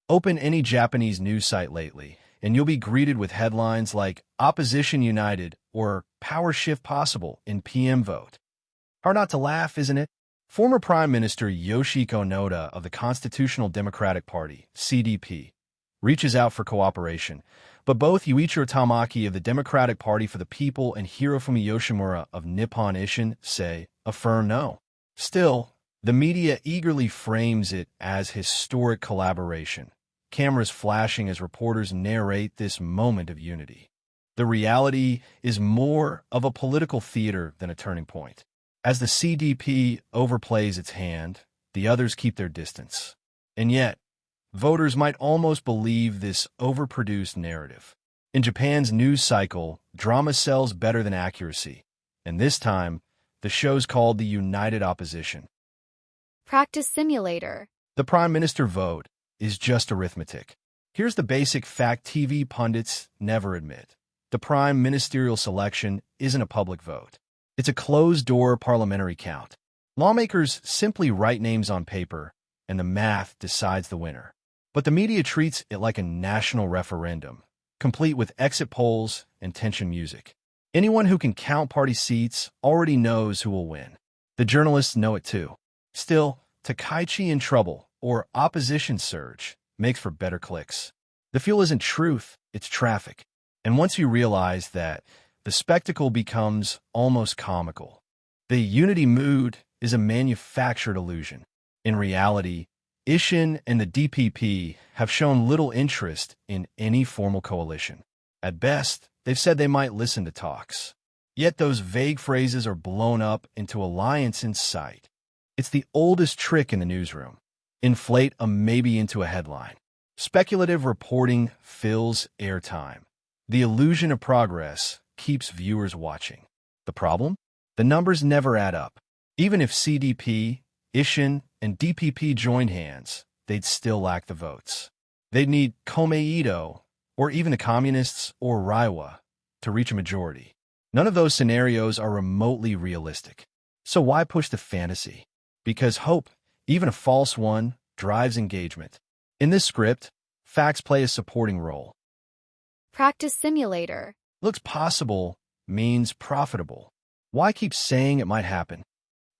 Open any Japanese news site lately, and you'll be greeted with headlines like Opposition United or Power Shift Possible in PM Vote. Hard not to laugh, isn't it? Former Prime Minister Yoshihiko Noda of the Constitutional Democratic Party, CDP, reaches out for cooperation, but both Yuichiro Tamaki of the Democratic Party for the People and Hirofumi Yoshimura of Nippon Ishin say a firm no. Still, the media eagerly frames it as historic collaboration, cameras flashing as reporters narrate this moment of unity. The reality is more of a political theater than a turning point. As the CDP overplays its hand, the others keep their distance. And yet, voters might almost believe this overproduced narrative. In Japan's news cycle, drama sells better than accuracy, and this time, the show's called The United Opposition. Practice simulator. The Prime Minister vote is just arithmetic. Here's the basic fact TV pundits never admit. The Prime Ministerial selection isn't a public vote. It's a closed-door parliamentary count. Lawmakers simply write names on paper, and the math decides the winner. But the media treats it like a national referendum, complete with exit polls and tension music. Anyone who can count party seats already knows who will win. The journalists know it too. Still, Takaichi in trouble or opposition surge makes for better clicks. The fuel isn't truth, it's traffic. And once you realize that, the spectacle becomes almost comical. The unity mood is a manufactured illusion. In reality, Ishin and the DPP have shown little interest in any formal coalition. At best, they've said they might listen to talks. Yet those vague phrases are blown up into alliance in sight. It's the oldest trick in the newsroom. Inflate a maybe into a headline. Speculative reporting fills airtime. The illusion of progress keeps viewers watching. The problem? The numbers never add up. Even if CDP, Ishin, and DPP joined hands, they'd still lack the votes. They'd need Komeido, or even the Communists or Raiwa, to reach a majority. None of those scenarios are remotely realistic. So why push the fantasy? Because hope, even a false one, drives engagement. In this script, facts play a supporting role. Practice simulator. Looks possible means profitable. Why keep saying it might happen?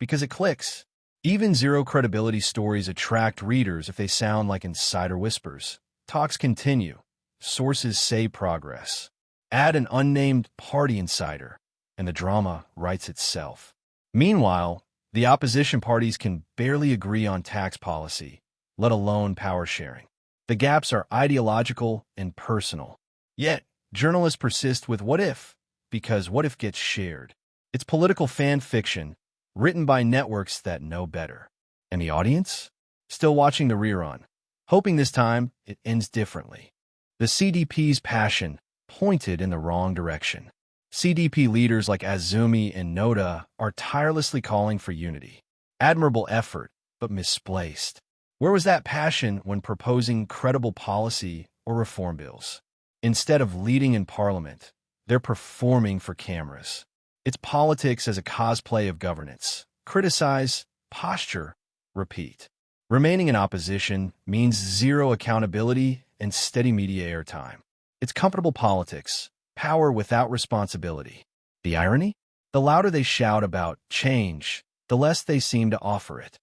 Because it clicks. Even zero-credibility stories attract readers if they sound like insider whispers. Talks continue. Sources say progress. Add an unnamed party insider, and the drama writes itself. Meanwhile, the opposition parties can barely agree on tax policy, let alone power sharing. The gaps are ideological and personal. Yet, journalists persist with what if, because what if gets shared. It's political fan fiction, written by networks that know better. And the audience? Still watching the rerun, hoping this time it ends differently. The CDP's passion pointed in the wrong direction. CDP leaders like Azumi and Noda are tirelessly calling for unity. Admirable effort, but misplaced. Where was that passion when proposing credible policy or reform bills? Instead of leading in parliament, they're performing for cameras. It's politics as a cosplay of governance. Criticize, posture, repeat. Remaining in opposition means zero accountability and steady media airtime. It's comfortable politics, power without responsibility. The irony? The louder they shout about change, the less they seem to offer it.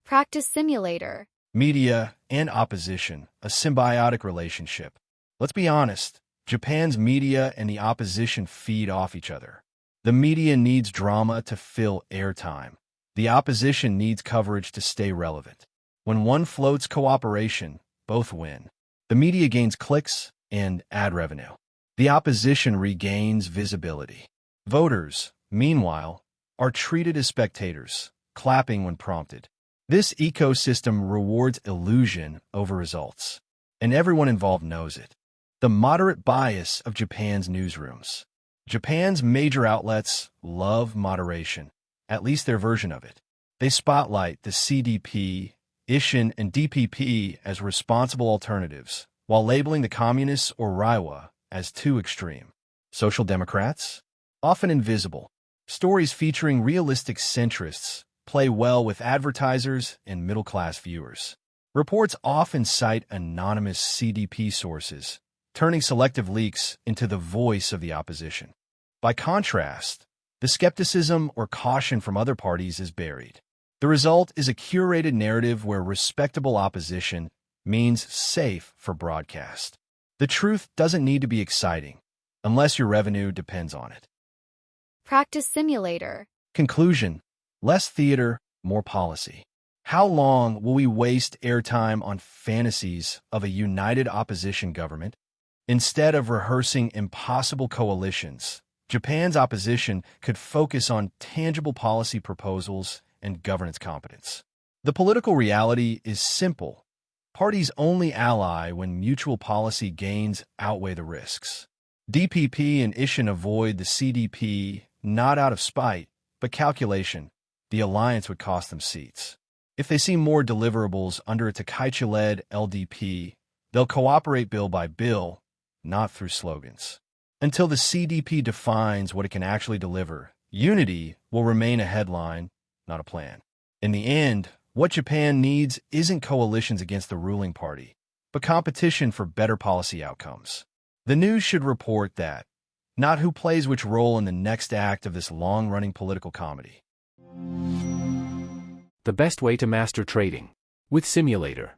Practice simulator. Media and opposition, a symbiotic relationship. Let's be honest, Japan's media and the opposition feed off each other. The media needs drama to fill airtime. The opposition needs coverage to stay relevant. When one floats cooperation, both win. The media gains clicks and ad revenue. The opposition regains visibility. Voters, meanwhile, are treated as spectators, clapping when prompted. This ecosystem rewards illusion over results, and everyone involved knows it. The moderate bias of Japan's newsrooms. Japan's major outlets love moderation, at least their version of it. They spotlight the CDP, Ishin, and DPP as responsible alternatives, while labeling the Communists or Raiwa as too extreme. Social Democrats? Often invisible. Stories featuring realistic centrists play well with advertisers and middle-class viewers. Reports often cite anonymous CDP sources, turning selective leaks into the voice of the opposition. By contrast, the skepticism or caution from other parties is buried. The result is a curated narrative where respectable opposition means safe for broadcast. The truth doesn't need to be exciting, unless your revenue depends on it. Practice simulator. Conclusion: less theater, more policy. How long will we waste airtime on fantasies of a united opposition government? Instead of rehearsing impossible coalitions, Japan's opposition could focus on tangible policy proposals and governance competence. The political reality is simple. Parties only ally when mutual policy gains outweigh the risks. DPP and Ishin avoid the CDP not out of spite, but calculation. The alliance would cost them seats. If they see more deliverables under a Takaichi-led LDP, they'll cooperate bill by bill, not through slogans. Until the CDP defines what it can actually deliver, unity will remain a headline, not a plan. In the end, what Japan needs isn't coalitions against the ruling party, but competition for better policy outcomes. The news should report that, not who plays which role in the next act of this long-running political comedy. The best way to master trading. With Simulator.